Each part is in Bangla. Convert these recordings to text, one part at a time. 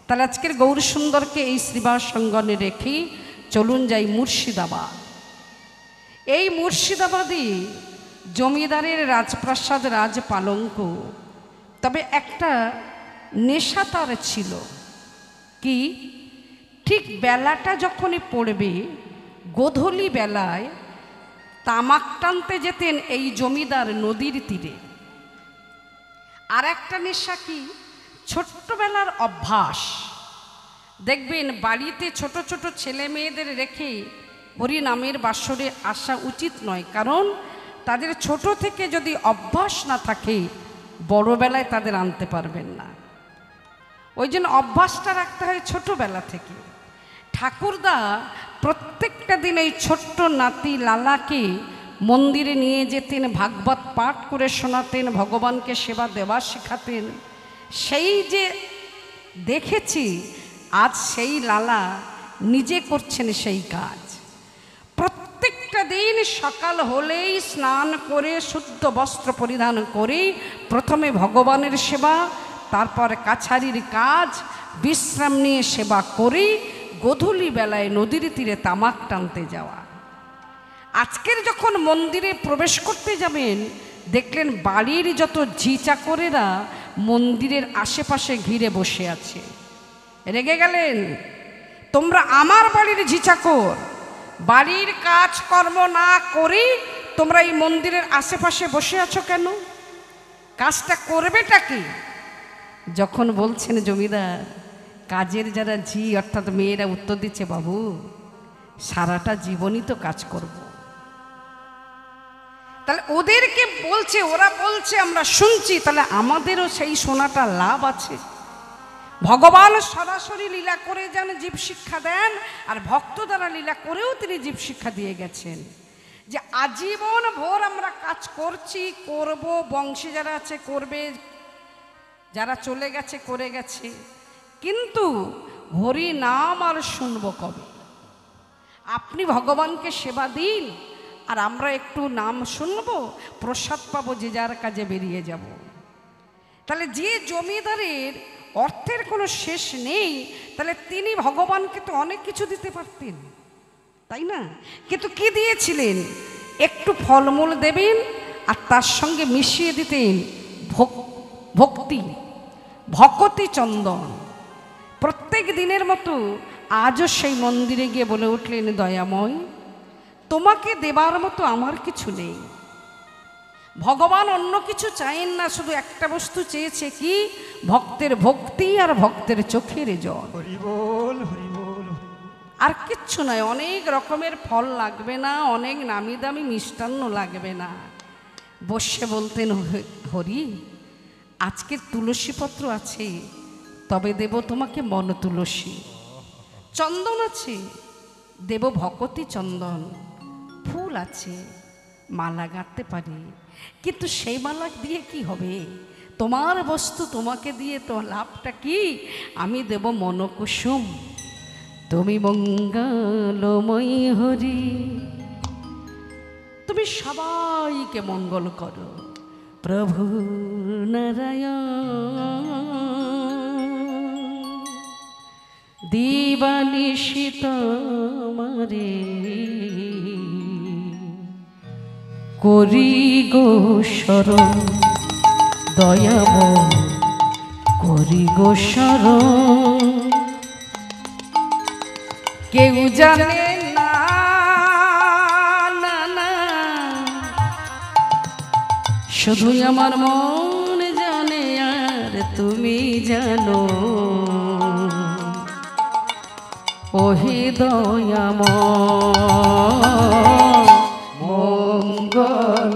তাহলে আজকের গৌর সুন্দরকে এই শ্রীবাস সঙ্গনে রেখে চলুন যাই মুর্শিদাবাদ। এই মুর্শিদাবাদই জমিদারের রাজপ্রাসাদ, রাজপালঙ্ক। তবে একটা নেশা তার ছিল কি, ঠিক বেলাটা যখনই পড়বে গোধূলি বেলায় তামাক টানতে যেতেন এই জমিদার নদীর তীরে। আর একটা নেশা কি, ছোট্টবেলার অভ্যাস। দেখবেন বাড়িতে ছোট ছোট ছেলে মেয়েদের রেখে হরি নামের বাসরে আসা উচিত নয়, কারণ তাদের ছোট থেকে যদি অভ্যাস না থাকে বড়বেলায় তাদের আনতে পারবেন না। ওই জন্য অভ্যাসটা রাখতে হয় ছোটবেলা থেকে। ঠাকুরদা প্রত্যেকটা দিন এই ছোট্ট নাতি লালাকে মন্দিরে নিয়ে যেতেন, ভাগবত পাঠ করে শোনাতেন, ভগবানকে সেবা দেওয়া শেখাতেন। সেই যে দেখেছি আজ সেই লালা নিজে করছেন সেই কাজ। প্রত্যেকটা দিন সকাল হলেই স্নান করে শুদ্ধ বস্ত্র পরিধান করে প্রথমে ভগবানের সেবা, তারপর কাছারির কাজ, বিশ্রাম নিয়ে সেবা করে গোধূলি বেলায় নদীর তীরে তামাক টানতে যাওয়া। আজকের যখন মন্দিরে প্রবেশ করতে যাবেন দেখলেন বাড়ির যত ঝি চাকরেরা মন্দিরের আশেপাশে ঘিরে বসে আছে। রেগে গেলেন, তোমরা আমার বাড়ির ঝি চাকর, বাড়ির কাজকর্ম না করেই তোমরা এই মন্দিরের আশেপাশে বসে আছো কেন? কাজটা করবেটা কি? যখন বলছেন জমিদার, কাজের যারা ঝি অর্থাৎ মেয়েরা উত্তর দিচ্ছে, বাবু সারাটা জীবনই তো কাজ করব। তাহলে ওদেরকে বলছে, ওরা বলছে আমরা শুনছি, তাহলে আমাদেরও সেই শোনাটা লাভ আছে। ভগবান সরাসরি লীলা করে যান, জীব শিক্ষা দেন, আর ভক্ত দ্বারা লীলা করেও তিনি জীব শিক্ষা দিয়ে গেছেন যে আজীবন ভোর আমরা কাজ করছি, করব, বংশী যারা আছে করবে, যারা চলে গেছে করে গেছে, কিন্তু হরি নাম আর শুনবো কবে? আপনি ভগবানকে সেবা দিন আর আমরা একটু নাম শুনবো, প্রসাদ পাবো, যে যার কাজে বেরিয়ে যাব। তাহলে যে জমিদারের অর্থের কোনো শেষ নেই, তাহলে তিনি ভগবানকে তো অনেক কিছু দিতে পারতেন, তাই না? কিন্তু কি দিয়েছিলেন? একটু ফলমূল দেবেন আর তার সঙ্গে মিশিয়ে দিতেন ভক্তি, ভকতি চন্দন। প্রত্যেক দিনের মতো আজও সেই মন্দিরে গিয়ে বলে উঠলেন, দয়াময় তোমাকে দেবার মতো আমার কিছু নেই। ভগবান অন্য কিছু চাইেন না, শুধু একটা বস্তু চেয়েছে, কি? ভক্তের ভক্তি আর ভক্তের চোখের জল। হরি বল, হরি বল। আর কিচ্ছু নয়, অনেক রকমের ফল লাগবে না, অনেক নামি দামি মিষ্টান্ন লাগবে না। বসে বলতেন, হরি আজকের তুলসীপত্র আছে, তবে দেব তোমাকে মন তুলসী। চন্দন আছে, দেব ভকতি চন্দন। ফুল আছে, মালা গাঁথতে পারি, কিন্তু সেই মালা দিয়ে কি হবে? তোমার বস্তু তোমাকে দিয়ে তো লাভটা কি? আমি দেব মনকুসুম। তুমি মঙ্গলময়ী হরি, তুমি সবাইকে মঙ্গল করো। প্রভু নারায়ণ দিবানিশি তোমারে করি গো শরণ, দয়াময় করি গো শরণ। কেউ জানে না, না না, শুধুই আমার মন জানে আর তুমি জানো। ওহে দয়াময় মঙ্গল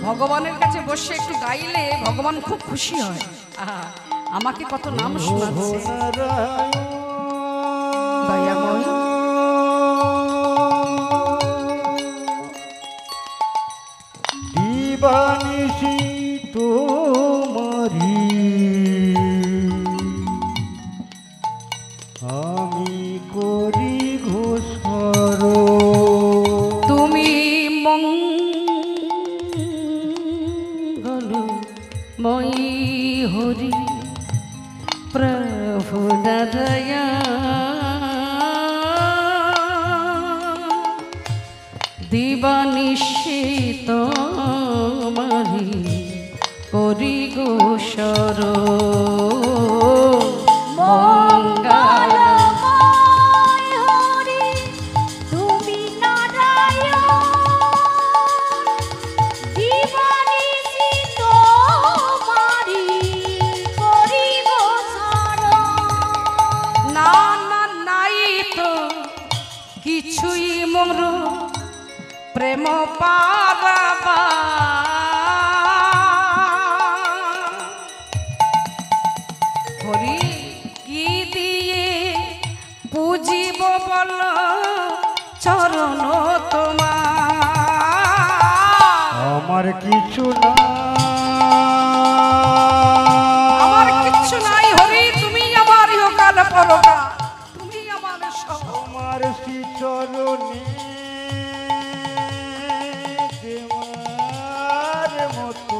ভগবানের কাছে বসে একটু গাইলে ভগবান খুব খুশি হয়। আমাকে কত নাম শোনাচ্ছে। দয়াময় দিবানিশি তোমারি আমি করি ঘোষর। তুমি দিবানিশি তোমারি করি গো শরণ মঙ্গলময় হরি তুমি নারায়ণ দিবানিশি তোমারি করিব শরণ। না না নাই তো কিছুই মোর প্রেম পারাবা হরি কি দিয়ে পুজিব বল চরণ তোমার আমার কিছু না আমার কিচ্ছু নাই হরি তুমি আমার ইহকাল পরকাল তুমি আমার সব আমার শ্রী চরণে দেওয়ার মতো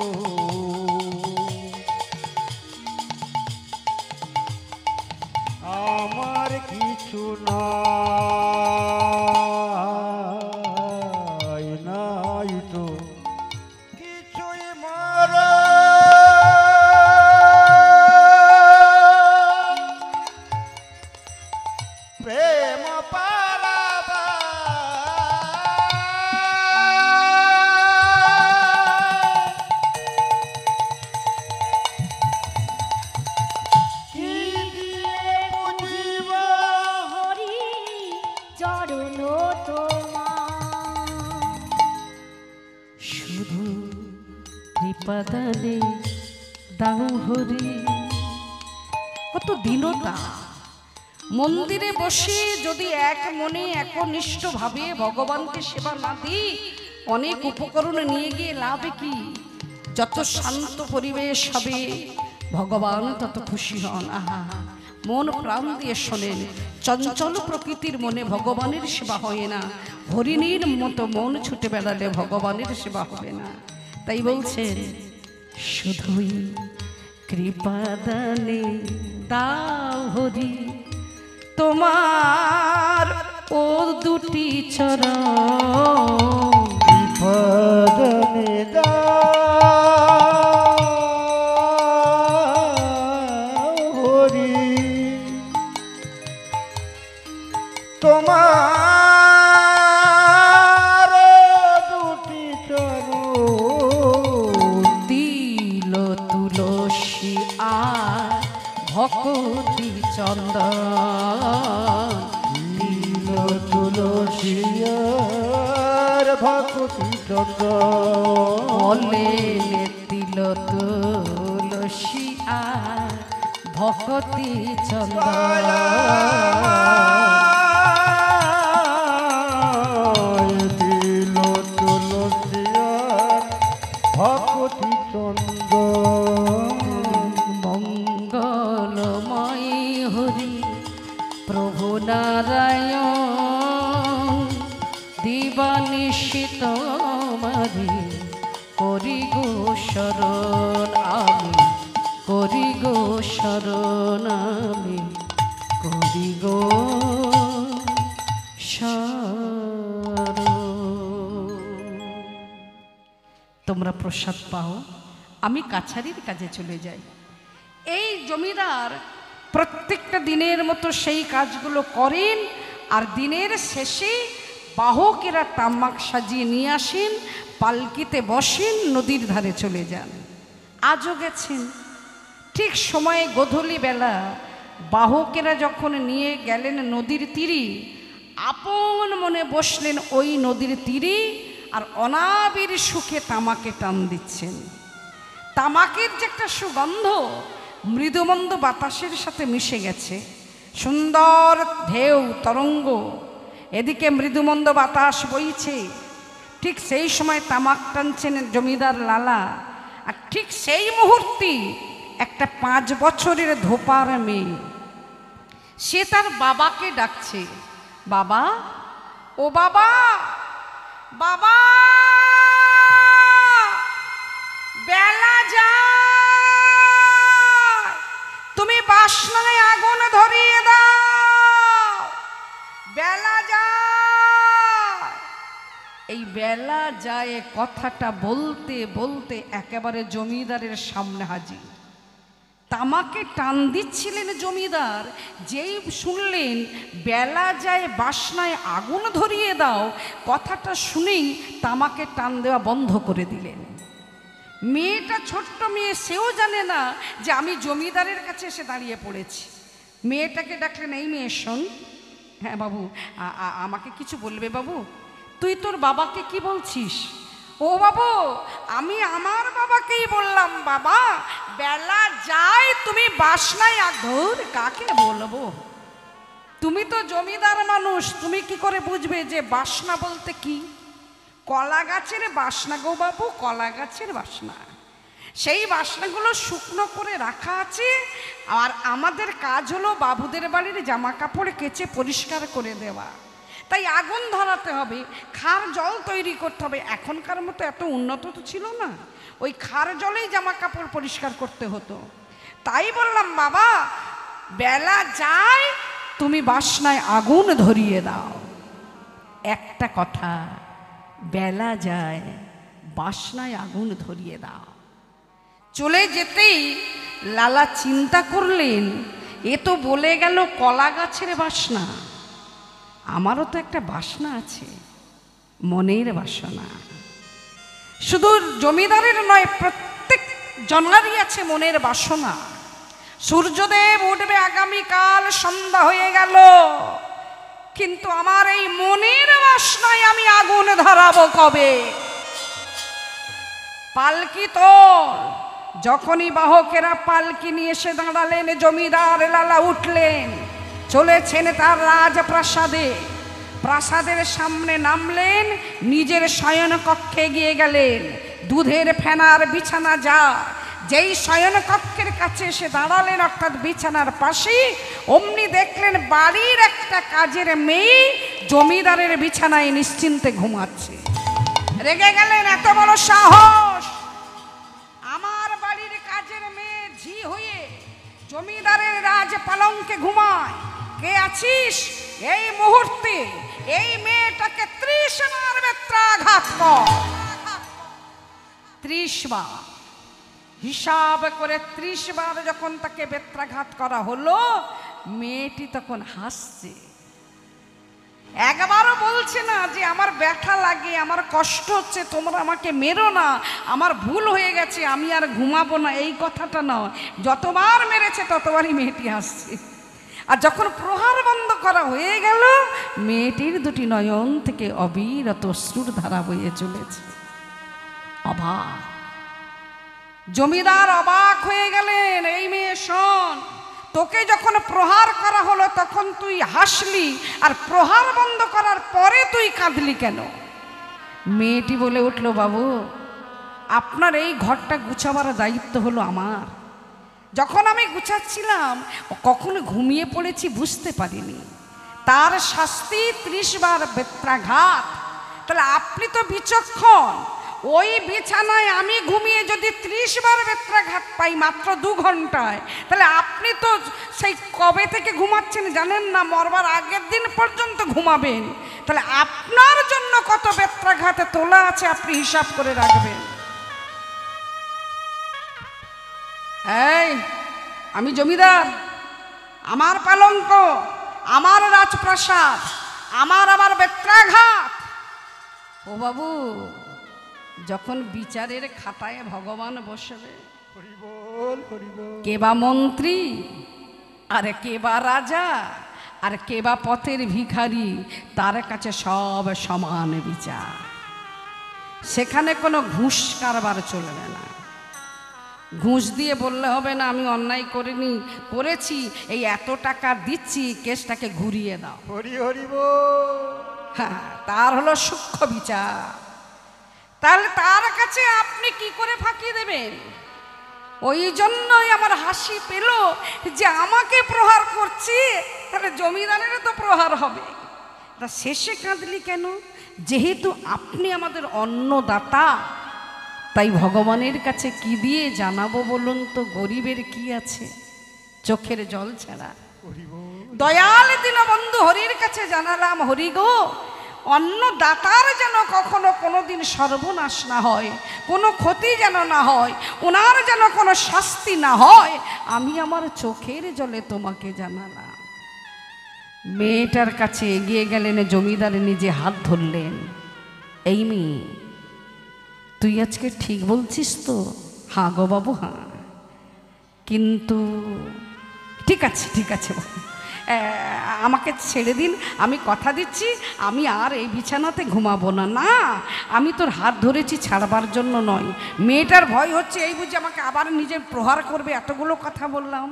আমার কিছু নাই নাই তো কিছুই মারা প্রেম পারাবা কি দিয়ে বুঝিব হরি চরণ তোমার শুধু কৃপাদানে দাও হরি কত দীনতা মন্দিরে বসে যদি এক মনে একনিষ্ঠভাবে ভগবানকে সেবা না দিই অনেক উপকরণ নিয়ে গিয়ে লাভ কি যত শান্ত পরিবেশ হবে ভগবান তত খুশি হন আহা মন প্রাণ দিয়ে শোনেন চঞ্চল প্রকৃতির মনে ভগবানের সেবা হয় না হরিণীর মতো মন ছুটে বেড়ালে ভগবানের সেবা হবে না তাই বলছেন শুধুই কৃপাদানে দাও হরি তোমার ও দুটি চরণ বিপদনে দাও হরি তোমার দুটি চরণ দিল তুলসী আর ভকতি চন্দন দিল তুলসিয়ার ভক্তি চন্দন বলে দিল তুলসী আর ভকতি চন্দন দিল তুলসিয়ার ভক্তি চন্দন মঙ্গলময় হরি প্রভু নারায়ণ দিবানিশি তোমারি করি গো শরণ আমি করি গো শরণ আমি করি গো শরণ তোমরা প্রসাদ পাও আমি কাছারির কাজে চলে যাই এই জমিদার প্রত্যেকটা দিনের মতো সেই কাজগুলো করেন আর দিনের শেষে বাহকেরা তামাক সাজিয়ে নিয়ে আসেন পালকিতে বসেন নদীর ধারে চলে যান আজও গেছেন ঠিক সময়ে গোধূলি বেলা বাহকেরা যখন নিয়ে গেলেন নদীর তীরে আপন মনে বসলেন ওই নদীর তীরে আর অনাবির সুখে তামাকে টান দিচ্ছেন তামাকের যে একটা সুগন্ধ মৃদুমন্দ বাতাসের সাথে মিশে গেছে সুন্দর ঢেউ তরঙ্গ এদিকে মৃদুমন্দ বাতাস বইছে ঠিক সেই সময় তামাক টানছেন জমিদার লালা আর ঠিক সেই মুহূর্তে একটা 5 বছরের ধোপার মেয়ে সে তার বাবাকে ডাকছে বাবা ও বাবা বাবা বেলা যায় তুমি বাসনায় আগুন ধরিয়ে দাও বেলা যায় এই বেলা যায় কথাটা বলতে বলতে একেবারে জমিদারের সামনে হাজির। তামাকে টান দিচ্ছিলেন জমিদার, যেই শুনলেন বেলা যায় বাসনায় আগুন ধরিয়ে দাও, কথাটা শুনেই তামাকে টান দেওয়া বন্ধ করে দিলেন। মেয়েটা ছোট্ট মেয়ে, সেও জানে না যে আমি জমিদারের কাছে এসে দাঁড়িয়ে পড়েছি। মেয়েটাকে ডাকলেন, এই মেয়ে শোন। হ্যাঁ বাবু, আমাকে কিছু বলবে বাবু? তুই তোর বাবাকে কি বলছিস? ও বাবু, আমি আমার বাবাকেই বললাম, বাবা বেলা যায় তুমি বাসনায় আগুন, কাকে বলবো? তুমি তো জমিদার মানুষ, তুমি কি করে বুঝবে যে বাসনা বলতে কি? কলা গাছের বাসনা গো বাবু, কলা গাছের বাসনা। সেই বাসনাগুলো শুকনো করে রাখা আছে, আর আমাদের কাজ হলো বাবুদের বাড়ির জামা কাপড় কেচে পরিষ্কার করে দেওয়া। তাই আগুন ধরাতে হবে, খার জল তৈরি করতে হবে। এখনকার মতো এত উন্নত তো ছিল না, ওই খার জলেই জামা কাপড় পরিষ্কার করতে হতো। তাই বললাম, বাবা বেলা যায় তুমি বাসনায় আগুন ধরিয়ে দাও। একটা কথা, বেলা যায় বাসনায় আগুন ধরিয়ে দাও। চলে যেতেই লালা চিন্তা করলেন, এ তো বলে গেল কলা গাছের বাসনা, আমারও তো একটা বাসনা আছে, মনের বাসনা। শুধু জমিদারের নয়, প্রত্যেক জনারই আছে মনের বাসনা। সূর্যদেব উঠবে আগামীকাল, সন্ধ্যা হয়ে গেল, কিন্তু আমার এই মনের বাসনায় আমি আগুন ধরাবো কবে? পালকি তোর। যখনই বাহকেরা পালকি নিয়ে এসে দাঁড়ালেন, জমিদার লালা উঠলেন, চলেছেন তার রাজপ্রাসাদে। প্রাসাদের সামনে নামলেন, নিজের শয়ন কক্ষে গিয়ে গেলেন। দুধের ফেনার বিছানা যা, যেই শয়ন কক্ষের কাছে এসে দাঁড়ালেন, অর্থাৎ বিছানার পাশে, অমনি দেখলেন বাড়ির একটা কাজের মেয়ে জমিদারের বিছানায় নিশ্চিন্তে ঘুমাচ্ছে। রেগে গেলেন, এত বড় সাহস! আমার বাড়ির কাজের মেয়ে ঝি হয়ে জমিদারের রাজ পালঙ্কে ঘুমায়, কে আছিস? এই মুহূর্তে এই মেয়েটাকে 30 বার বেত্রাঘাত কর। 30 বার হিসাব করে 30 বার যখন তাকে বেত্রাঘাত করা হলো, মেয়েটি তখন হাসছে। একবারও বলছে না যে আমার ব্যথা লাগে, আমার কষ্ট হচ্ছে, তোমরা আমাকে মেরো না, আমার ভুল হয়ে গেছে, আমি আর ঘুমাবো না, এই কথাটা নয়। যতবার মেরেছে ততবারই মেয়েটি হাসছে। আর যখন প্রহার বন্ধ করা হয়ে গেল, মেয়েটির দুটি নয়ন থেকে অবিরত অশ্রুর ধারা বয়ে চলেছে। অবাক জমিদার অবাক হয়ে গেলেন, এই মেয়ে শোন, তোকে যখন প্রহার করা হলো তখন তুই হাসলি, আর প্রহার বন্ধ করার পরে তুই কাঁদলি কেন? মেয়েটি বলে উঠল, বাবু আপনার এই ঘরটা গুছাবার দায়িত্ব হলো আমার। যখন আমি গুছাচ্ছিলাম কখনো ঘুমিয়ে পড়েছি বুঝতে পারিনি, তার শাস্তি 30 বার বেত্রাঘাত। তাহলে আপনি তো বিচক্ষণ, ওই বিছানায় আমি ঘুমিয়ে যদি 30 বার বেত্রাঘাত পাই মাত্র 2 ঘন্টায়, তাহলে আপনি তো সেই কবে থেকে ঘুমাচ্ছেন জানেন না, মরবার আগের দিন পর্যন্ত ঘুমাবেন। তাহলে আপনার জন্য কত বেত্রাঘাতে তোলা আছে আপনি হিসাব করে রাখবেন। এই আমি জমিদার, আমার পালঙ্ক, আমার রাজপ্রাসাদ, আমার বেত্রাঘাত। ও বাবু, যখন বিচারের খাতায় ভগবান বসবে, কে বা মন্ত্রী, আর কে বা রাজা, আর কে বা পথের ভিখারি, তার কাছে সব সমান বিচার। সেখানে কোনো ঘুষ কারবার চলবে না। ঘুষ দিয়ে বললে হবে না আমি অন্যায় করিনি, করেছি, এই এত টাকা দিচ্ছি, কেসটাকে ঘুরিয়ে দাও। হরি হরি হ্যাঁ, তার হলো সূক্ষ্ম বিচার। তাহলে তার কাছে আপনি কি করে ফাঁকি দেবেন? ওই জন্যই আমার হাসি পেল যে আমাকে প্রহার করছি, তাহলে জমিদারেরও তো প্রহার হবে। তা শেষে কাঁদলি কেন? যেহেতু আপনি আমাদের অন্নদাতা, তাই ভগবানের কাছে কি দিয়ে জানাবো বলুন তো? গরিবের কি আছে চোখের জল ছাড়া? দয়াল দীনবন্ধু হরির কাছে জানালাম, হরি গো অন্য দাতার যেন কখনো কোনো দিন সর্বনাশ না হয়, কোনো ক্ষতি যেন না হয়, ওনার যেন কোনো শাস্তি না হয়, আমি আমার চোখের জলে তোমাকে জানালাম। মেয়েটার কাছে এগিয়ে গেলেন, জমিদার নিজে হাত ধরলেন। এই মেয়ে, তুই আজকে ঠিক বলছিস তো? হ্যাঁ গো বাবু, হ্যাঁ। কিন্তু ঠিক আছে, ঠিক আছে, আমাকে ছেড়ে দিন, আমি কথা দিচ্ছি আমি আর এই বিছানাতে ঘুমাবো না। না, আমি তোর হাত ধরেছি ছাড়বার জন্য নয়। মেয়েটার ভয় হচ্ছে এই বুঝে আমাকে আবার নিজে প্রহার করবে, এতগুলো কথা বললাম।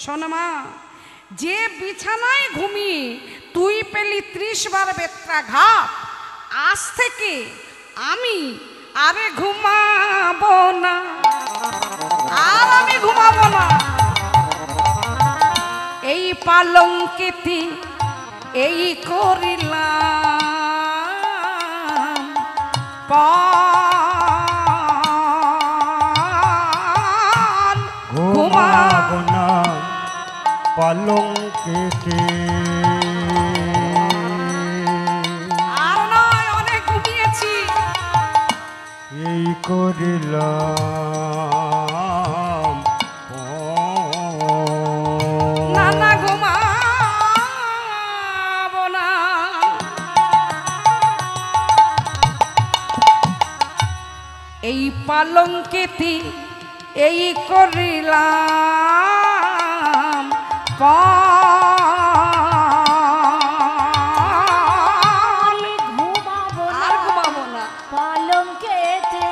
শোন মা, যে বিছানায় ঘুমিয়ে তুই পেলি 30 বার বেত্রাঘাত, আজ থেকে আমি আরে ঘুমাবো না, আর আমি ঘুমাবো না। এই পালঙ্কিতি এই করিলাম পান, ঘুমাবো না পালঙ্কেতে। আর নয়, অনেক ঘুমিয়েছি। এই করিলাম না না, ঘুমাবো না। এই পালঙ্কিতি এই করিলাম পান, ঘুমাবো না, আর ঘুমাবো না। পালঙ্কেতে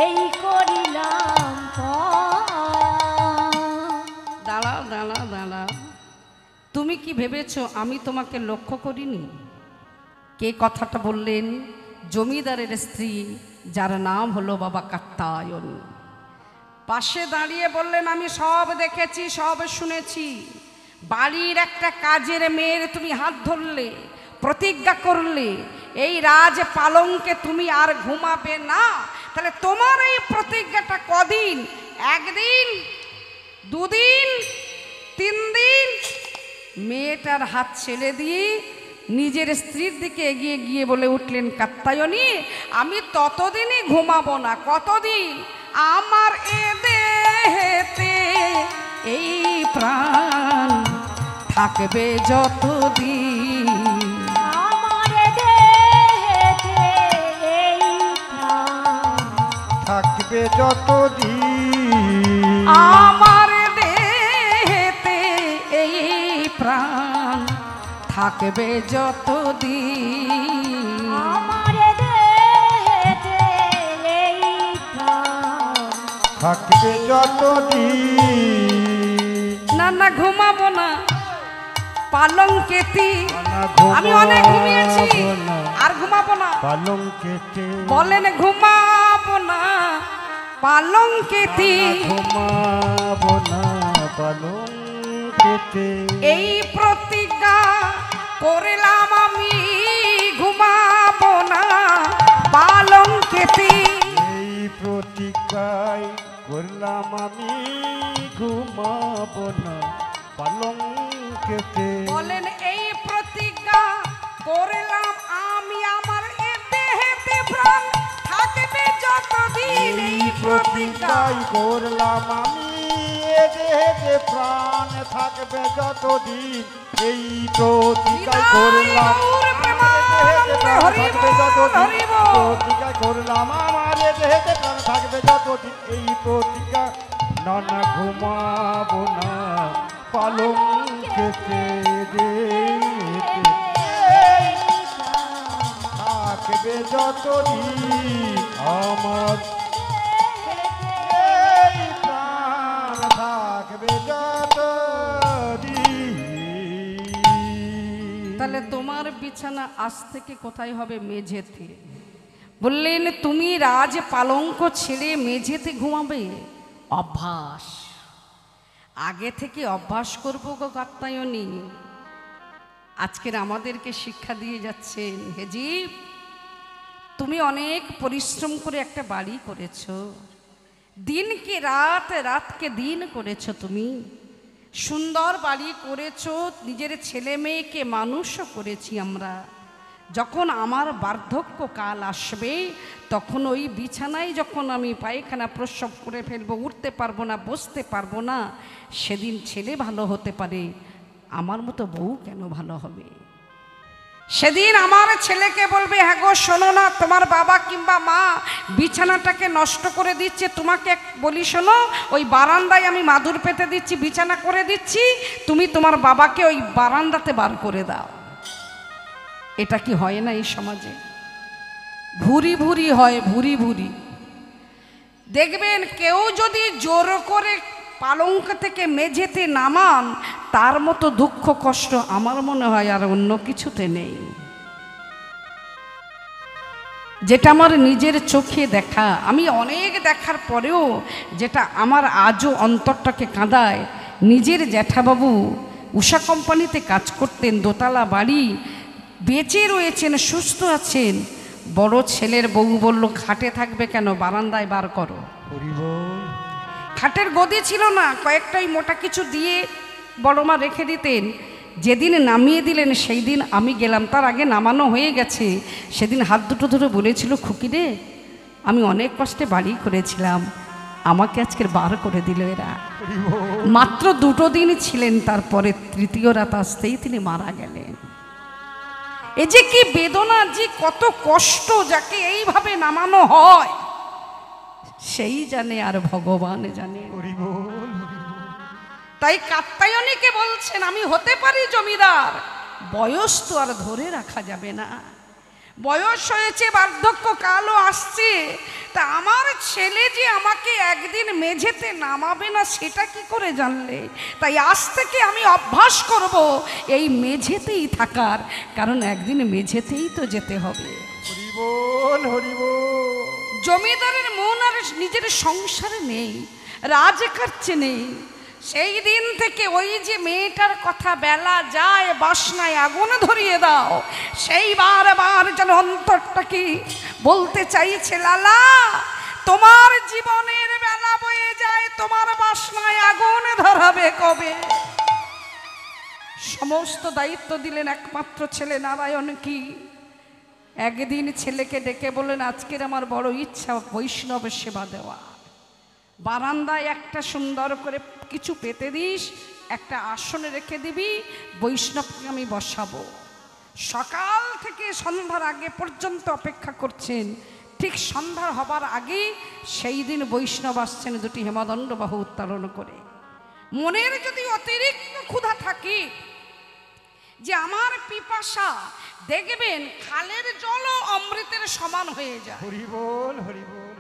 এই করিলাম দাঁড়াও দাঁড়াও দাঁড়াও, তুমি কি ভেবেছো আমি তোমাকে লক্ষ্য করিনি? কে কথাটা বললেন? জমিদারের স্ত্রী, যার নাম হলো বাবা কাত্তায়ন। পাশে দাঁড়িয়ে বললেন, আমি সব দেখেছি, সব শুনেছি। বাড়ির একটা কাজের মেয়ের তুমি হাত ধরলে, প্রতিজ্ঞা করলে এই রাজ পালঙ্কে তুমি আর ঘুমাবে না। তাহলে তোমার এই প্রতিজ্ঞাটা কদিন? একদিন, দুদিন, 3 দিন? মেয়েটার হাত ছেড়ে দিয়ে নিজের স্ত্রীর দিকে এগিয়ে গিয়ে বলে উঠলেন, কাত্তায়নী, আমি ততদিনই ঘুমাবো না। কতদিন? আমার এ দেহেতে এই প্রাণ থাকবে যতদিন। আমার দেহেতে এই প্রাণ থাকবে যতদিন। আমার দেহেতে এই প্রাণ থাকবে যতদিন। আমার দেহেতে এই প্রাণ থাকবে যতদিন। না না, ঘুমাবো না পালঙ্কেতি। না আমি অনেক ঘুমিয়েছি, ঘুমাবো না আর ঘুমাবো না। পালঙ্কেতে। বলেন ঘুমাবো না পালঙ্কেতি। ঘুমাবো না পালঙ্কেতে। এই প্রতিজ্ঞা করলাম আমি, ঘুমাবো না পালঙ্কেতি। এই প্রতিজ্ঞায় করলাম আমি, ঘুমাবো না পালঙ্কেতে। বলেন এই প্রতিজ্ঞা করলাম আমি, আমার এ দেহেতে প্রাণ থাকবে যতদিন। এই প্রতিজ্ঞায় করলাম আমি, এ দেহে প্রাণ থাকবে যতদিন। এই প্রতিজ্ঞায় করলাম প্রতিজ্ঞা করলাম আমার এ দেহেতে প্রাণ থাকবে যতদিন। এই প্রতিজ্ঞা না ঘুমাবো না পালঙ্কেতে। থাকবে যতদিন আমার এই প্রাণ থাকবে যতদিন। তাহলে তোমার বিছানা আজ থেকে কোথায় হবে? মেঝেতে। বললেন তুমি রাজ পালঙ্ক ছেড়ে মেঝেতে ঘুমাবে? অভ্যাস, আগে থেকে অভ্যাস করবো গো কাত্তায়নী। আজকের আমাদেরকে শিক্ষা দিয়ে যাচ্ছেন, হেজিব তুমি অনেক পরিশ্রম করে একটা বাড়ি করেছো, দিনকে রাত, রাতকে দিন করেছো তুমি। সুন্দর বাড়ি করেছো, নিজের ছেলে মেয়েকে মানুষও করেছি আমরা। যখন আমার বার্ধক্য কাল আসবে, তখন ওই বিছানায় যখন আমি পায়খানা প্রস্রাব করে ফেলবো, উঠতে পারবো না, বসতে পারবো না, সেদিন ছেলে ভালো হতে পারে, আমার মতো বউ কেন ভালো হবে? সেদিন আমার ছেলেকে বলবে, হ্যাঁ গো শোনো না, তোমার বাবা কিংবা মা বিছানাটাকে নষ্ট করে দিচ্ছে, তোমাকে বলি শোনো, ওই বারান্দায় আমি মাদুর পেতে দিচ্ছি, বিছানা করে দিচ্ছি, তুমি তোমার বাবাকে ওই বারান্দাতে বার করে দাও। এটা কি হয় না এই সমাজে? ভুরি ভুরি হয়, ভুরি ভুরি। দেখবেন কেউ যদি জোর করে পালঙ্ক থেকে মেঝেতে নামান, তার মতো দুঃখ কষ্ট আমার মনে হয় আর অন্য কিছুতে নেই। যেটা আমার নিজের চোখে দেখা, আমি অনেক দেখার পরেও যেটা আমার আজও অন্তরটাকে কাঁদায়, নিজের জ্যাঠাবাবু উষা কোম্পানিতে কাজ করতেন, দোতলা বাড়ি, বেঁচে রয়েছেন, সুস্থ আছেন। বড় ছেলের বউ বলল, খাটে থাকবে কেন, বারান্দায় বার করো। খাটের গদি ছিল না, কয়েকটাই মোটা কিছু দিয়ে বড় মা রেখে দিতেন। যেদিন নামিয়ে দিলেন সেই দিন আমি গেলাম, তার আগে নামানো হয়ে গেছে। সেদিন হাত দুটো ধরে বলেছিল, খুকি রে, আমি অনেক কষ্টে বাড়ি করেছিলাম, আমাকে আজকের বার করে দিল এরা। মাত্র 2 দিন ছিলেন, তারপরে তৃতীয় রাত আসতেই তিনি মারা গেলেন। এ যে কি বেদনা, যে কত কষ্ট, যাকে এইভাবে নামানো হয় সেই জানে, আর ভগবান জানে। তাই কাত্যায়নীকে বলছেন, আমি হতে পারি জমিদার, বয়স তো আর ধরে রাখা যাবে না। বয়স হয়েছে, বার্ধক্য কালও আসছে, তা আমার ছেলে যে আমাকে একদিন মেঝেতে নামাবে না সেটা কি করে জানলে? তাই আজ থেকে আমি অভ্যাস করব এই মেঝেতেই থাকার, কারণ একদিন মেঝেতেই তো যেতে হবে। হরি বল, হরি বল। জমিদারের মন আর নিজের সংসারে নেই, রাজকার্যে নেই। সেই দিন থেকে ওই যে মেয়েটার কথা, বেলা যায় বাসনায় আগুন ধরিয়ে দাও, সেই বারবার যেন অন্তরটাকে বলতে চাইছে, লালা তোমার জীবনের বেলা বয়ে যায়, তোমার বাসনায় আগুন ধরাবে কবে? সমস্ত দায়িত্ব দিলেন একমাত্র ছেলে নারায়ণ। কি একদিন ছেলেকে ডেকে বললেন, আজকের আমার বড় ইচ্ছা বৈষ্ণবের সেবা দেওয়া, বারান্দায় একটা সুন্দর করে কিছু পেতে দিস, একটা আসনে রেখে দিবি, বৈষ্ণবকে আমি বসাবো। সকাল থেকে সন্ধ্যার আগে পর্যন্ত অপেক্ষা করছেন। ঠিক সন্ধ্যা হবার আগে সেই দিন বৈষ্ণব আসছেন 2টি হেমদণ্ড বাহু উত্তোলন করে। মনের যদি অতিরিক্ত ক্ষুধা থাকে, যে আমার পিপাসা, দেখবেন খালের জলও অমৃতের সমান হয়ে যায়। হরি বল, হরি বল।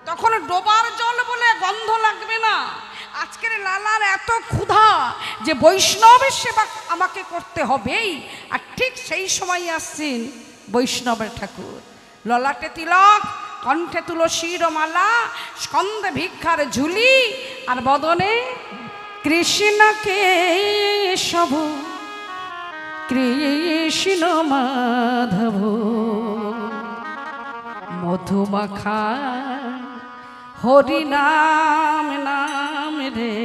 তখন ডোবার জল বলে গন্ধ লাগবে না। আজকের লালার এত ক্ষুধা যে বৈষ্ণবের সেবা আমাকে করতে হবেই। আর ঠিক সেই সময় আসছেন বৈষ্ণবের ঠাকুর, ললাটে তিলক, কণ্ঠে তুলসীর মালা, স্কন্ধে ভিক্ষার ঝুলি, আর বদনে কৃষ্ণকে সব, কৃষ্ণ মাধব মধুমাখা হরি নাম নাম রে,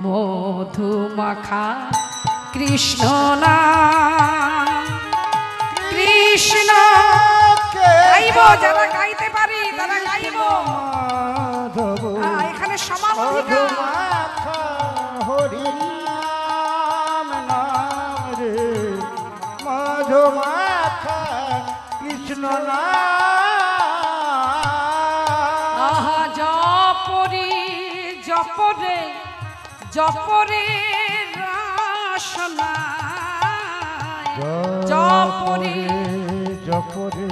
মধুমাখা কৃষ্ণ নাম। কৃষ্ণ গাইব, যারা গাইতে পারি তারা গাইব। এখানে সমান অধিকার। হরি নাম নাম রে, মধুমাখা কৃষ্ণ নাম। আহা জপরে জপরে জপরে রাসনা, জপরে জপরে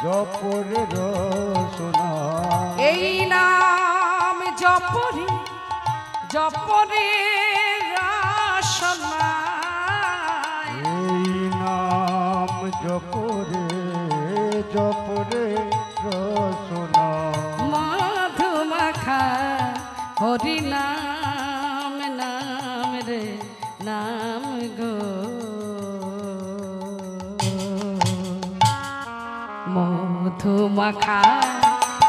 জপরে রসনা। এই নাম জপরে জপরে রাসনা, এই নাম জপরে জপরে রসনা। মধুমাখা হরি নাম নাম রে, নাম গো মধুমাখা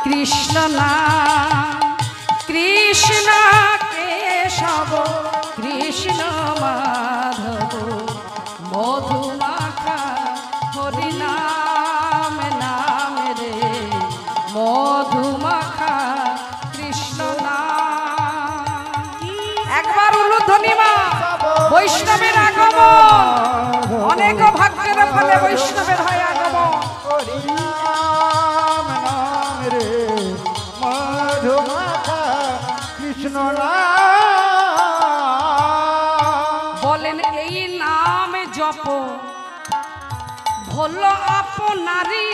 কৃষ্ণ নাম, কৃষ্ণ কেশব সব কৃষ্ণ মাধব মধুমাখা হরিনাম নাম রে মধুমাখা কৃষ্ণ নাম। একবার উলুধ্বনি মা বৈষ্ণবের আগমন, অনেক ভাগ্যের ফলে বৈষ্ণবের হয় আগমন। হরিনাম নাম রে মধুমাখা কৃষ্ণ নাম। বলেন এই নাম জপ ভোল আপনারি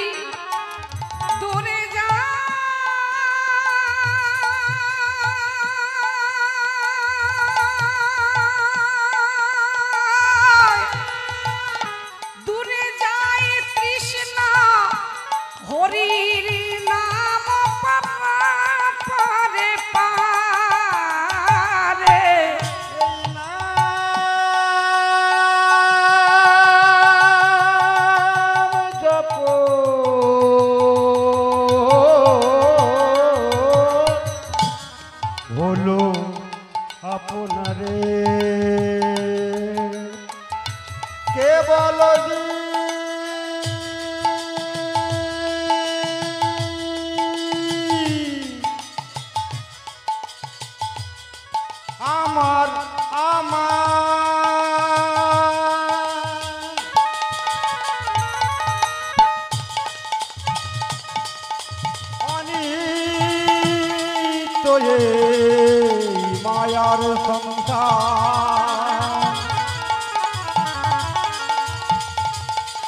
দূরে যা দূরে যায় তৃষ্ণা হরির নাম পারে পারে। বলো আপনারে কে বলো আমার অনিত্য মায়ার সংসার।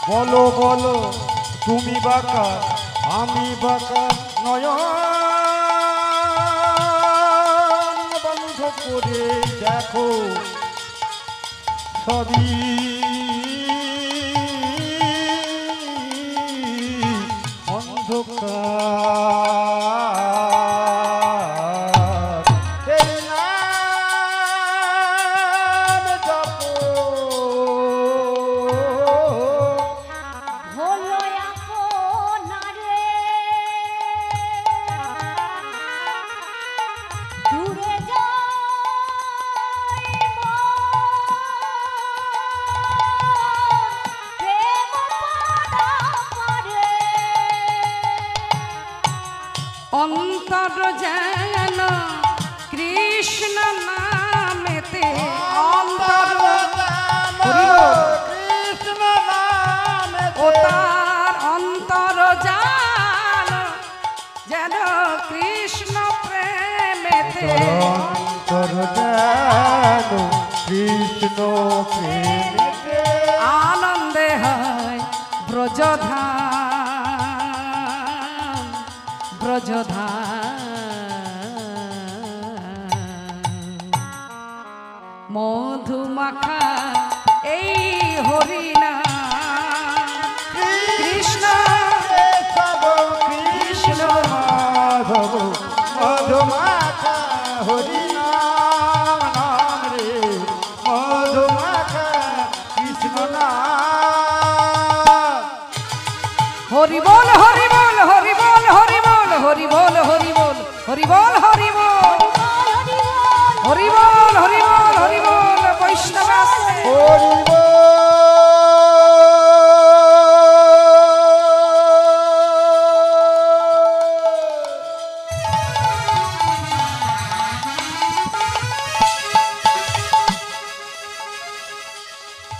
বলো বলো তুমি বাঁকা আমি বাঁকা নয়ন বন্ধ করে দেখো সবই অন্ধকার। এই নাম জপো হলো আপনারে দূরে যায় প্রেম পারে অন্তর যেন কৃষ্ণ নামেতে অন্তর কৃষ্ণ নামে ও তার অন্তর যেন কৃষ্ণ প্রেমেতে অন্তর যেন কৃষ্ণ প্রেমে আনন্দে হয় ব্রজধাম ব্রজধাম। মধুমাখা এই হরিনাম কৃষ্ণ সব কৃষ্ণ মাধব মধুমাখা হরিনাম নাম রে মধুমাখা কৃষ্ণ নাম। হরি বল হরি বল হরি বল হরি বল হরি বল হরি বল হরি বল হরি বল হরি বল হরি বল হরি বল বৈষ্ণব আসছে। হরি বল।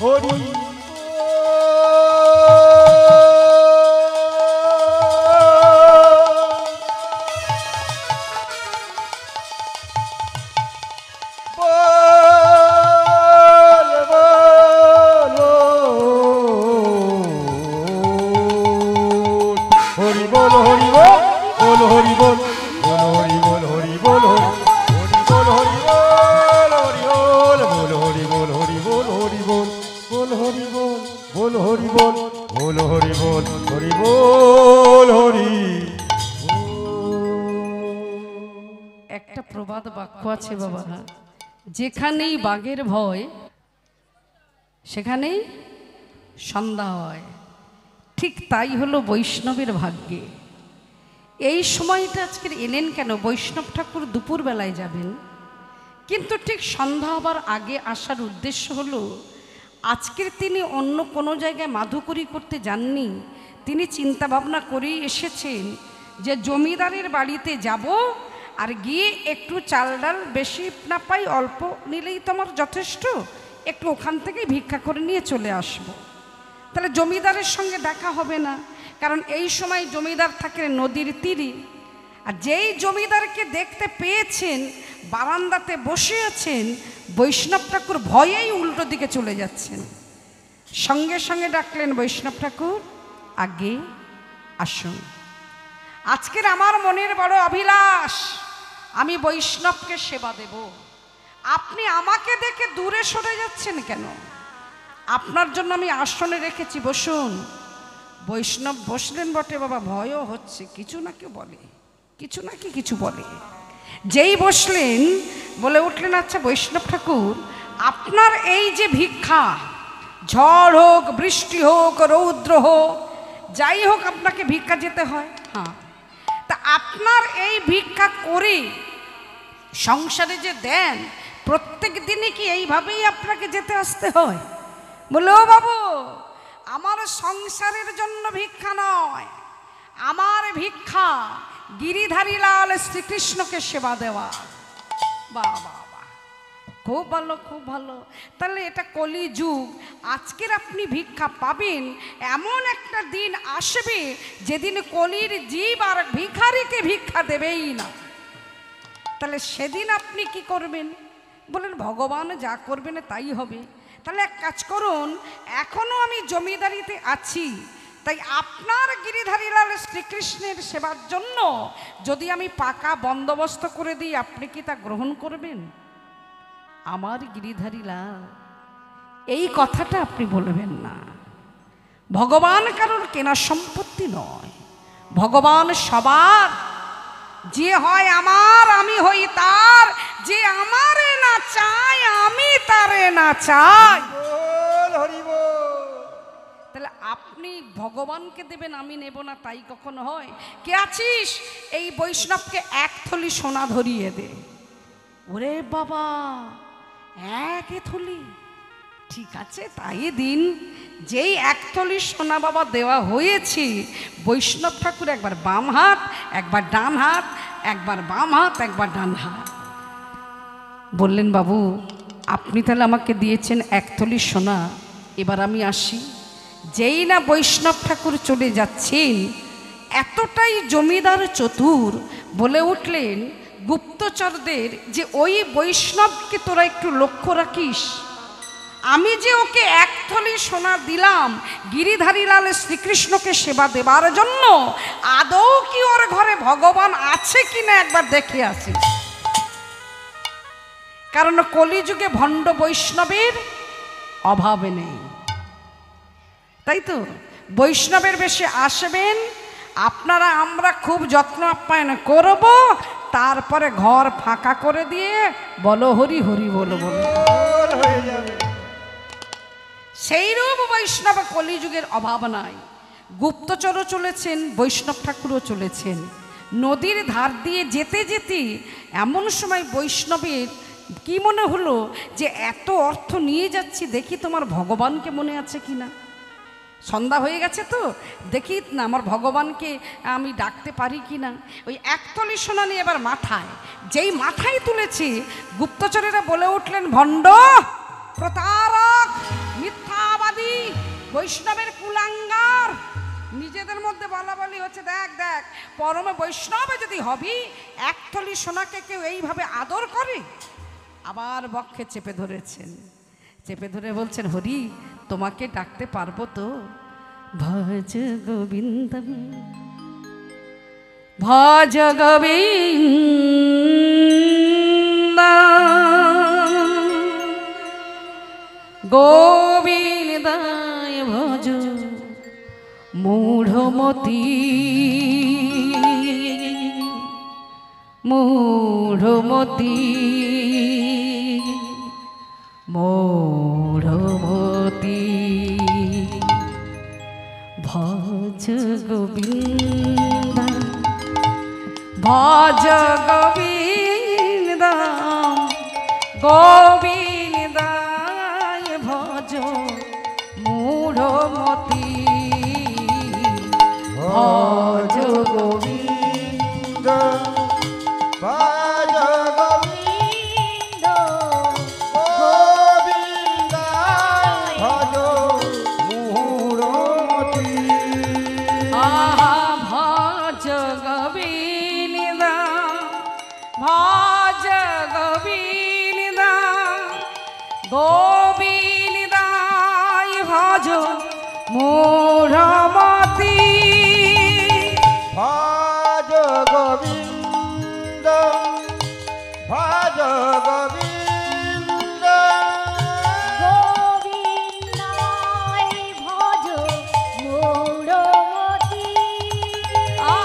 হরি হরি বল হরি বল হরি বল হরি বল হরি বল হরি বল হরি বল হরি বল হরি বল হরি বল বল হরি বল বল হরি বল বল হরি বল হরি বল হরি। একটা প্রবাদ বাক্য আছে বাবা, যেখানেই বাঘের ভয় সেখানেই সন্ধ্যা হয়। ঠিক তাই হলো বৈষ্ণবের ভাগ্যে। এই সময়টা আজকের এলেন কেন? বৈষ্ণব ঠাকুর দুপুর বেলায় যাবেন, কিন্তু ঠিক সন্ধ্যা হবার আগে আসার উদ্দেশ্য হলো আজকের তিনি অন্য কোনো জায়গায় মাধুকরী করতে যাননি। তিনি চিন্তা ভাবনা করেই এসেছেন যে জমিদারের বাড়িতে যাব, আর গিয়ে একটু চাল ডাল বেশি না পাই অল্প নিলেই তো আমার যথেষ্ট, একটু ওখান থেকেই ভিক্ষা করে নিয়ে চলে আসব। তাহলে জমিদারের সঙ্গে দেখা হবে না, কারণ এই সময় জমিদার থাকে নদীর তীরে। আর যেই জমিদারকে দেখতে পেয়েছেন বারান্দাতে বসে আছেন, বৈষ্ণব ঠাকুর ভয়েই উল্টো দিকে চলে যাচ্ছেন। সঙ্গে সঙ্গে ডাকলেন, বৈষ্ণব ঠাকুর আগে আসুন। আজকের আমার মনের বড় অভিলাষ, আমি বৈষ্ণবকে সেবা দেব। আপনি আমাকে দেখে দূরে সরে যাচ্ছেন কেন? আপনার জন্য আমি আসনে রেখেছি, বসুন। বৈষ্ণব বসলেন বটে, বাবা ভয়ও হচ্ছে, কিছু না কেউ বলে, কিছু না কিছু বলে। যেই বসলেন বলে উঠলেন, আচ্ছা বৈষ্ণব ঠাকুর, আপনার এই যে ভিক্ষা, ঝড় হোক বৃষ্টি হোক রৌদ্র হোক যাই হোক আপনাকে ভিক্ষা যেতে হয়। হ্যাঁ, তা আপনার এই ভিক্ষা করে সংসারে যে দেন, প্রত্যেক দিনই কি এইভাবেই আপনাকে যেতে আসতে হয়? বলে, ও বাবু, আমার সংসারের জন্য ভিক্ষা নয়, আমার ভিক্ষা গিরিধারী লাল শ্রীকৃষ্ণকে সেবা দেওয়া। বাহ বাহ বাহ, খুব ভালো, খুব ভালো। তাহলে এটা কলিযুগ। আজকের আপনি ভিক্ষা পাবেন, এমন একটা দিন আসবে যেদিন কলির জীব আর ভিখারিকে ভিক্ষা দেবেই না। তাহলে সেদিন আপনি কি করবেন? বলেন, ভগবান যা করবেন তাই হবে। তাহলে এক কাজ করুন, এখনো আমি জমিদারিতে আছি, তাই আপনার গিরিধারীলাল শ্রীকৃষ্ণের সেবার জন্য যদি আমি পাকা বন্দোবস্ত করে দিই, আপনি কি তা গ্রহণ করবেন? আমার গিরিধারীলাল, এই কথাটা আপনি বলবেন না। ভগবান কারোর কেনা সম্পত্তি নয়, ভগবান সবার। যে হয় আমার, আমি হই তার। যে আমারে না চায়, আমি তারে না চাই। তাহলে আপনি ভগবানকে দেবেন, আমি নেব না, তাই কখনো হয়? কে আছিস, এই বৈষ্ণবকে এক থলি সোনা ধরিয়ে দে। ওরে বাবা, এক থলি? ঠিক আছে, তাই দিন। যেই এক থলি সোনা বাবা দেওয়া হয়েছে, বৈষ্ণব ঠাকুর একবার বাম হাত, একবার ডান হাত, একবার বাম হাত, একবার ডান হাত। বললেন, বাবু আপনি তাহলে আমাকে দিয়েছেন এক থলি সোনা, এবার আমি আসি। যেই না বৈষ্ণব ঠাকুর চলে যাচ্ছেন, এতটাই জমিদার চতুর, বলে উঠলেন গুপ্তচরদের যে ওই বৈষ্ণবকে তোরা একটু লক্ষ্য রাখিস। আমি যে ওকে এক থলি সোনা দিলাম গিরিধারীলাল শ্রীকৃষ্ণকে সেবা দেবার জন্য, আদৌ কি ওর ঘরে ভগবান আছে কিনা একবার দেখে আসি। কারণ কলিযুগে ভণ্ড বৈষ্ণবের অভাব নেই, তাই তো? বৈষ্ণবের বেশে আসবেন আপনারা, আমরা খুব যত্ন আপ্যায়ন করব, তারপরে ঘর ফাঁকা করে দিয়ে বলো হরি হরি বলো বলো হয়ে যাবে। সেইরূপ বৈষ্ণব কলিযুগের অভাব নাই। গুপ্তচরও চলেছেন, বৈষ্ণব ঠাকুরও চলেছেন। নদীর ধার দিয়ে যেতে যেতে এমন সময় বৈষ্ণবের কি মনে হলো যে এত অর্থ নিয়ে যাচ্ছি, দেখি তোমার ভগবানকে মনে আছে কিনা। সন্ধ্যা হয়ে গেছে তো, দেখি না আমার ভগবানকে আমি ডাকতে পারি কিনা। ওই একতলি সোনা নিয়ে এবার মাথায়, যেই মাথায় তুলেছি, গুপ্তচরেরা বলে উঠলেন, ভণ্ড, প্রতারক, মিথ্যাবাদী, বৈষ্ণবের কুলাঙ্গার। নিজেদের মধ্যে বলাবলি হচ্ছে, দেখ দেখ, পরমে বৈষ্ণবে যদি হবি, একতলি সোনাকে কেউ এইভাবে আদর করে? আবার বক্ষে চেপে ধরেছেন, চেপে ধরে বলছেন, হরি তোমাকে ডাকতে পারবো তো? ভজ গোবিন্দম ভজ গোবিন্দ গোবিন্দায় ভজ মূঢ়মতি মূঢ়মতি মূঢ়মতি ভজ গোবিন্দ ভজ গোবিন্দ গোবিন্দায় ভজ মূঢ়মতি ভজ গোবিন্দ ভজ গোবিন্দ গোবিন্দ ভজ মূঢ়মতি আহা ভজ গোবিন্দ ভজ গোবিন্দ গোবিন্দায় ভজ মূঢ়মতি ভজ গোবিন্দ ভজ গোবিন্দ গোবিন্দায় ভজ মূঢ়মতি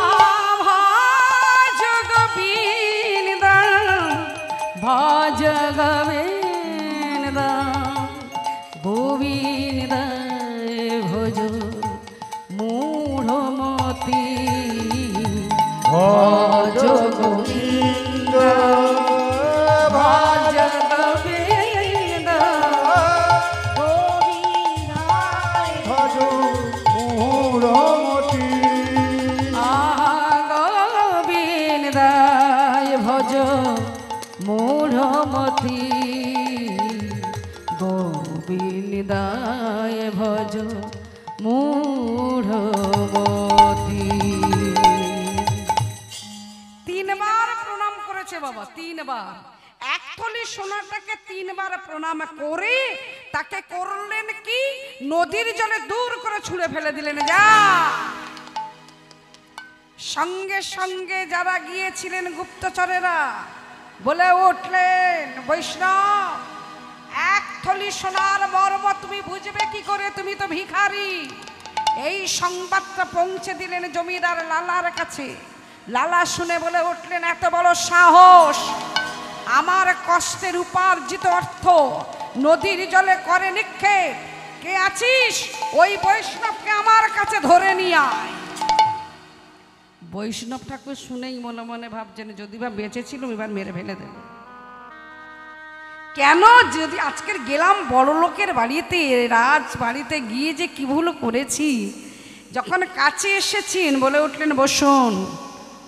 ভজ গোবিন্দ ভজ গোবিন্দ গোবিন্দ ভজ মূঢ়মতি ভজ গোবিন্দ ভজ গোবিন্দ গোবিন্দায় ভজ মূঢ়মতি গোবিন্দায় ভজ মূঢ়মতি গোবিন্দায় ভজ মূঢ়মতি। তিনবার প্রণাম করেছে বাবা, তিনবার। এক থলি সোনাটাকে তিনবার প্রণাম করে তাকে করলেন কি, নদীর জলে দূর করে ছুঁড়ে ফেলে দিলেন। যা। সঙ্গে সঙ্গে যারা গিয়েছিলেন গুপ্তচরেরা বলে উঠলেন, বৈষ্ণব এক থলি সোনার মর্ম তুমি বুঝবে কি করে, তুমি তো ভিখারি। এই সংবাদটা পৌঁছে দিলেন জমিদার লালার কাছে। লালা শুনে বলে উঠলেন, এত বড় সাহস, আমার কষ্টের উপার্জিত অর্থ নদীর জলে করে নিক্ষেপ, কে আছিস ওই বৈষ্ণবকে আমার কাছে ধরে নিয়ে আয়। বৈষ্ণব ঠাকুর শুনেই মনে মনে ভাবছেন, যদি বা বেঁচেছিলাম এবার মেরে ফেলে দেব। কেন, যদি আজকের গেলাম বড় লোকের বাড়িতে, রাজ বাড়িতে গিয়ে যে কি ভুল করেছি। যখন কাছে এসেছেন বলে উঠলেন, বসুন।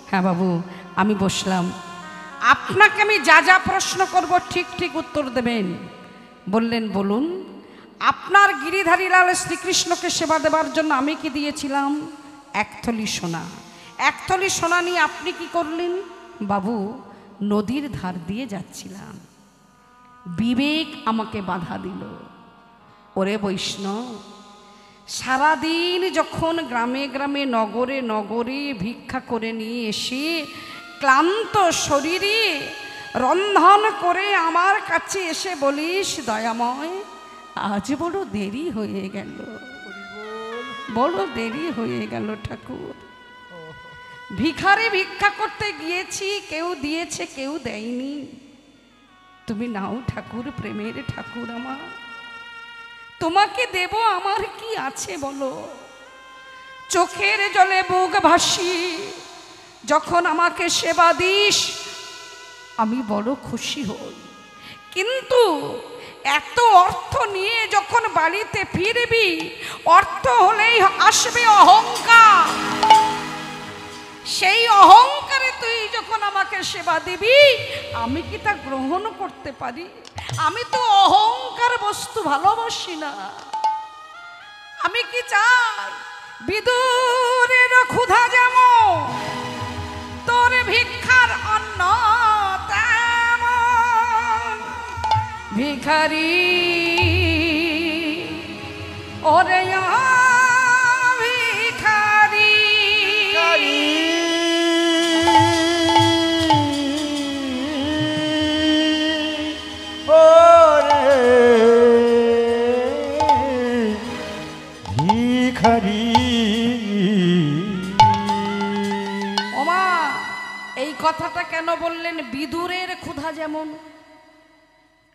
হ্যাঁ বাবু, আমি বসলাম। আপনাকে আমি যা যা প্রশ্ন করব ঠিক ঠিক উত্তর দেবেন। বললেন, বলুন। আপনার গিরিধারী লাল শ্রীকৃষ্ণকে সেবা দেবার জন্য আমি কি দিয়েছিলাম? এক থলি সোনা। এক থলি সোনা নিয়ে আপনি কি করলেন? বাবু, নদীর ধার দিয়ে যাচ্ছিলাম, বিবেক আমাকে বাধা দিল। ওরে বৈষ্ণব, সারাদিন যখন গ্রামে গ্রামে নগরে নগরে ভিক্ষা করে নিয়ে এসে ক্লান্ত শরীরে রন্ধন করে আমার কাছে এসে বলিস, দয়াময় আজ বড় দেরি হয়ে গেল, বড় দেরি হয়ে গেল ঠাকুর। ভিখারি ভিক্ষা করতে গিয়েছি, কেউ দিয়েছে কেউ দেয়নি, তুমি নাও ঠাকুর, প্রেমের ঠাকুর আমার, তোমাকে দেব, আমার কি আছে বলো। চোখের জলে বুক ভাসি যখন আমাকে সেবা দিস আমি বড় খুশি হই, কিন্তু এত অর্থ নিয়ে যখন বাড়িতে ফিরবি, অর্থ হলেই আসবে অহংকার। সেই অহংকারে তুই যখন আমাকে সেবা দিবি, আমি কি তা গ্রহণ করতে পারি? আমি তো অহংকার বস্তু ভালোবাসি না। আমি কি চাই, বিদুরের ক্ষুধা যেমন, তোর ভিক্ষার অন্ন তেমন। ভিখারি ওরে ভিখারি, ভিখারি। ওমা, এই কথাটা কেন বললেন? বিদুরের ক্ষুধা যেমন।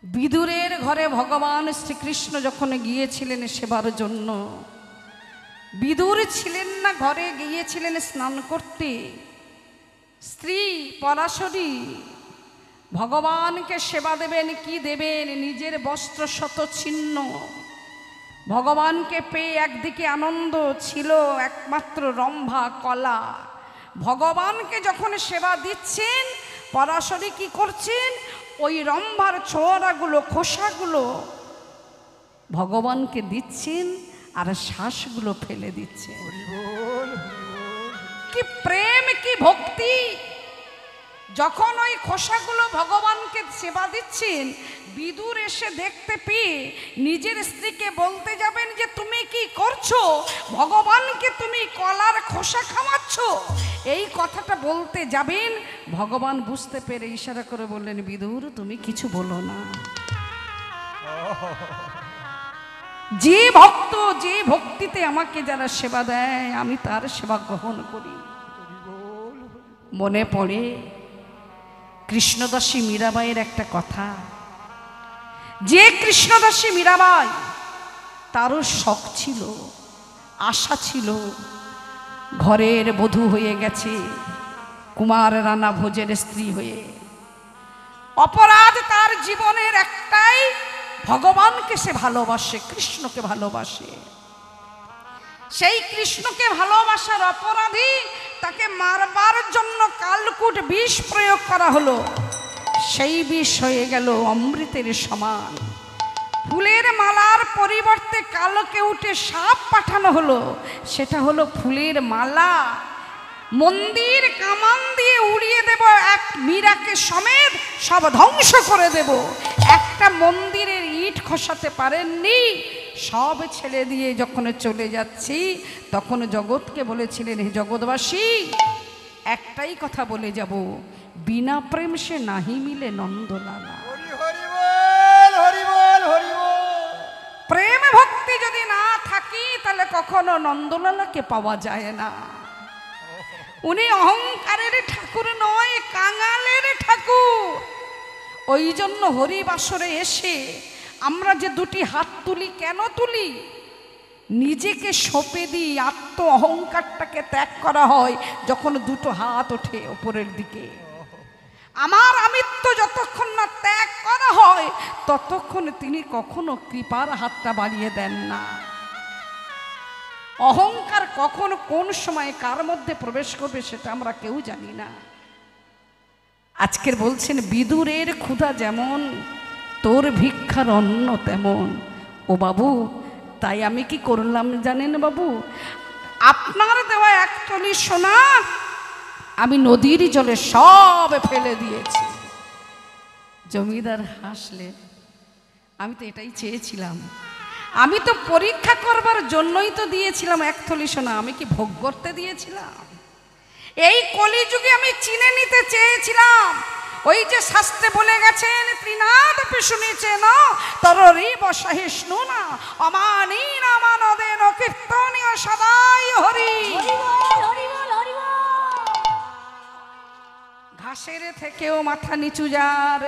বিদুরের ঘরে ভগবান শ্রীকৃষ্ণ যখন গিয়েছিলেন সেবার জন্য, বিদুর ছিলেন না ঘরে, গিয়েছিলেন স্নান করতে। স্ত্রী পরাশরী ভগবানকে সেবা দেবেন, কি দেবেন? নিজের বস্ত্র শত ছিন্ন। ভগবানকে পেয়ে একদিকে আনন্দ ছিল, একমাত্র রম্ভা কলা। ভগবানকে যখন সেবা দিচ্ছেন, পরাশরী কি করছেন? ওই রম্ভার ছোঁড়াগুলো, খোসাগুলো ভগবানকে দিচ্ছেন আর শ্বাসগুলো ফেলে দিচ্ছেন। কি প্রেম, কি ভক্তি! যখন ওই খোসাগুলো ভগবানকে সেবা দিচ্ছেন, বিদুর এসে দেখতে পেয়ে নিজের স্ত্রীকে বলতে যাবেন যে তুমি কি করছো? ভগবানকে তুমি কলার খোসা খাওয়াচ্ছ। এই কথাটা বলতে যাবেন, ভগবান বুঝতে পেরে ইশারা করে বললেন, বিদুর তুমি কিছু বলো না। যে ভক্ত, যে ভক্তিতে আমাকে যারা সেবা দেয়, আমি তার সেবা গ্রহণ করি। মনে পড়ে কৃষ্ণদাসী মীরাবাইয়ের একটা কথা, যে কৃষ্ণদাসী মীরাবাই, তারও শখ ছিল, আশা ছিল, ঘরের বধূ হয়ে গেছে, কুমার রানা ভোজের স্ত্রী হয়ে। অপরাধ তার জীবনের একটাই, ভগবানকে সে ভালোবাসে, কৃষ্ণকে ভালোবাসে। সেই কৃষ্ণকে ভালোবাসার অপরাধী তাকে মারবার জন্য কালকুট বিষ প্রয়োগ করা হলো। সেই বিষ হয়ে গেল অমৃতের সমান। ফুলের মালার পরিবর্তে কালকে উঠে সাপ পাঠানো হলো, সেটা হলো ফুলের মালা। মন্দির কামান দিয়ে উড়িয়ে দেব, এক মীরাকে সমেত সব ধ্বংস করে দেব। একটা মন্দিরের ইট খসাতে পারেননি, সব ছেড়ে দিয়ে যখন চলে যাচ্ছি, তখন জগৎকে বলেছিলেন, হে জগৎবাসী, একটাই কথা বলে যাব, বিনা প্রেম সে নাহি মিলে নন্দলালা। প্রেম ভক্তি যদি না থাকি, তাহলে কখনো নন্দলালাকে পাওয়া যায় না। উনি অহংকারের ঠাকুর নয়, কাঙালের ঠাকুর। ওই জন্য হরিবাসরে এসে আমরা যে দুটি হাত তুলি, কেন তুলি? নিজেকে সঁপে দিই, আত্ম অহংকারটাকে ত্যাগ করা হয় যখন দুটো হাত ওঠে ওপরের দিকে। আমার আমিত্ব যতক্ষণ না ত্যাগ করা হয়, ততক্ষণ তিনি কখনো কৃপার হাতটা বাড়িয়ে দেন না। অহংকার কখন কোন সময় কার মধ্যে প্রবেশ করবে সেটা আমরা কেউ জানি না। আজকের বলছেন, বিদুরের ক্ষুধা যেমন, তোর ভিক্ষার অন্ন তেমন। ও বাবু, তাই আমি কি করলাম জানেন বাবু? আপনার দেওয়া একটলি সোনা আমি নদীর জলে সব ফেলে দিয়েছি। জমিদার হাসলে, আমি তো এটাই চেয়েছিলাম, আমি তো পরীক্ষা করবার জন্যই তো দিয়েছিলাম এক থলি সোনা, আমি কি ভোগ করতে দিয়েছিলাম? এই কলিযুগে আমি চিনে নিতে চেয়েছিলাম। ওই যে শাস্ত্রে বলে গেছেন, ত্রিনাদ শুনেছে না তরি বসাহিষ্ণু না অমানি না মানদেন কীর্তনীয় সদাই হরি। ঘাসের থেকেও মাথা নিচু যার,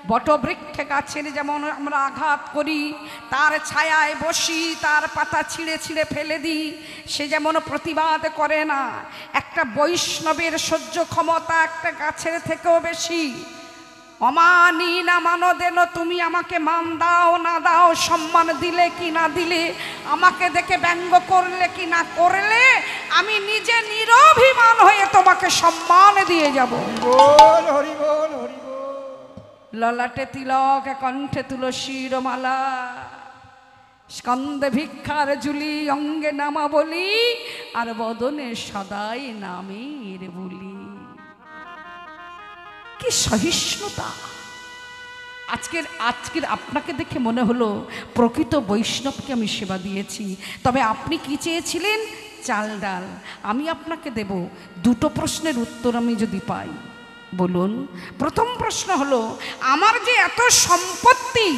বটবৃক্ষে গাছের যেমন আমরা আঘাত করি, তার ছায়ায় বসি, তার পাতা ছিঁড়ে ছিঁড়ে ফেলে দিই, সে যেমন প্রতিবাদ করে না। একটা বৈষ্ণবের সহ্য ক্ষমতা একটা গাছের থেকেও বেশি। অমানি না মানদেন, তুমি আমাকে মান দাও না দাও, সম্মান দিলে কি না দিলে, আমাকে দেখে ব্যঙ্গ করলে কি না করলে, আমি নিজে নিরভিমান হয়ে তোমাকে সম্মান দিয়ে যাব। ললাটে তিলক, কণ্ঠে তুলসীর মালা, স্কন্দে ভিক্ষার ঝুলি, অঙ্গে নামা বলি, আর বদনে সদাই নামের বলি। কি সহিষ্ণুতা! আজকের আপনাকে দেখে মনে হলো প্রকৃত বৈষ্ণবকে আমি সেবা দিয়েছি। তবে আপনি কি চেয়েছিলেন? চাল ডাল। আমি আপনাকে দেব। দুটো প্রশ্নের উত্তর আমি যদি পাই, বলুন। প্রথম প্রশ্ন হলো, আমার যে এত সম্পত্তি,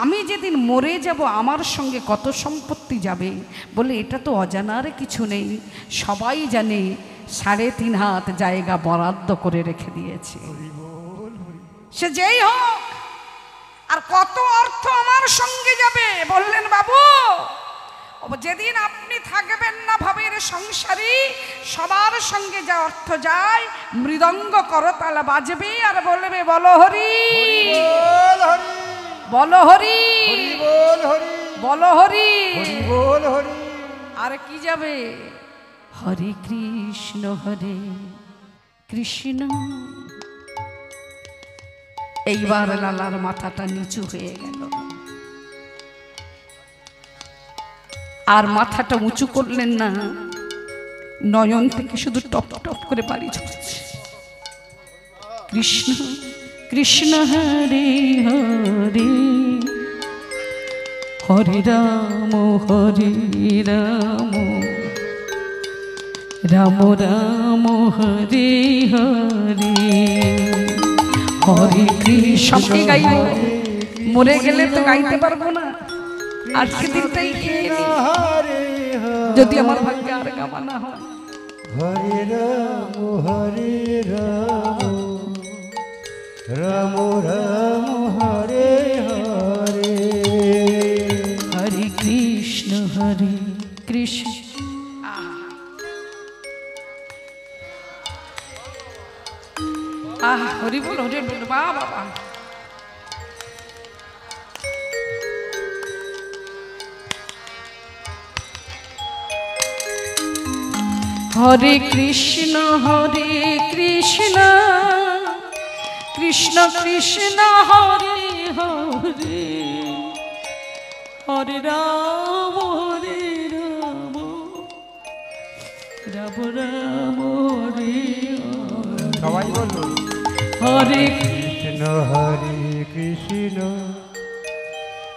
আমি যেদিন মরে যাব আমার সঙ্গে কত সম্পত্তি যাবে? বলে, এটা তো অজানার কিছু নেই, সবাই জানে 3.5 হাত জায়গা বরাদ্দ করে রেখে দিয়েছে। সে যেই হোক, আর কত অর্থ আমার সঙ্গে যাবে? বললেন, বাবু যেদিন আপনি থাকবেন না ভবের সংসারী, সবার সঙ্গে যা অর্থ যায়, মৃদঙ্গ করতাল বাজবে আর বলবে বলো হরি বল হরি, বলো হরি হরি বল হরি, বলো হরি। হরি বল হরি। আর কি যাবে হরে কৃষ্ণ কৃষ্ণ। এইবার লালার মাথাটা নিচু হয়ে গেল, আর মাথাটা উঁচু করলেন না, নয়ন থেকে শুধু টপ টপ করে বাড়ি ঝরছে। কৃষ্ণ কৃষ্ণ হরে হরে, হরে রাম রাম রাম হরে হরে, হরে কৃষ্ণ। সবকে গাইব, মরে গেলে তো গাইতে পারবো না, আজকে দিনটাই খেয়ে নি, হরে যদি আমার ভাগ্যে আর গাওয়া না হয়। হরে রাম রাম রাম হরে হরে, হরে কৃষ্ণ কৃষ্ণ। আহ হরি বল হরি বল, বাবা হরে কৃষ্ণ কৃষ্ণ কৃষ্ণ হরে হরে, হরে রাম রাম রাম হরে হরে। সবাই বলুন হরে কৃষ্ণ কৃষ্ণ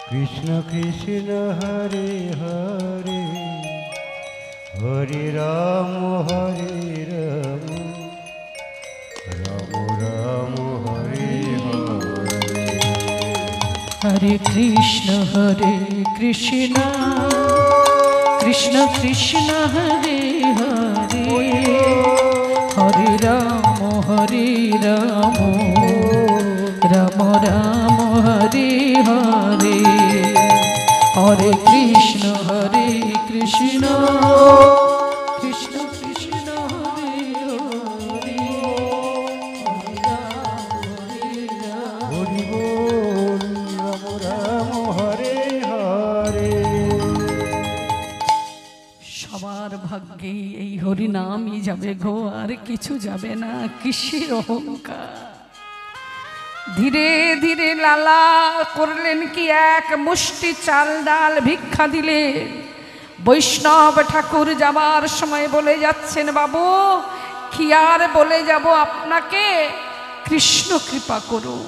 কৃষ্ণ কৃষ্ণ হরে হরে, হরে রাম রাম রাম হরে হরে। হরে কৃষ্ণ কৃষ্ণ কৃষ্ণ হরে হরে, হরে রাম রাম রাম হরে হরে, হরে কৃষ্ণ কৃষ্ণ কৃষ্ণ কৃষ্ণ হরে হরে, হরি বল রাম রাম হরে হরে। সবার ভাগ্যে এই হরি নামই যাবে গো, আর কিছু যাবে না। কিসের অহংকার। ধীরে ধীরে লালা করলেন কি, এক মুষ্টি চাল ডাল ভিক্ষা দিলেন। বৈষ্ণব ঠাকুর যাবার সময় বলে যাচ্ছেন, বাবু কি আর বলে যাব আপনাকে, কৃষ্ণ কৃপা করুন।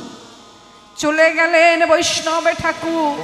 চলে গেলেন বৈষ্ণব ঠাকুর।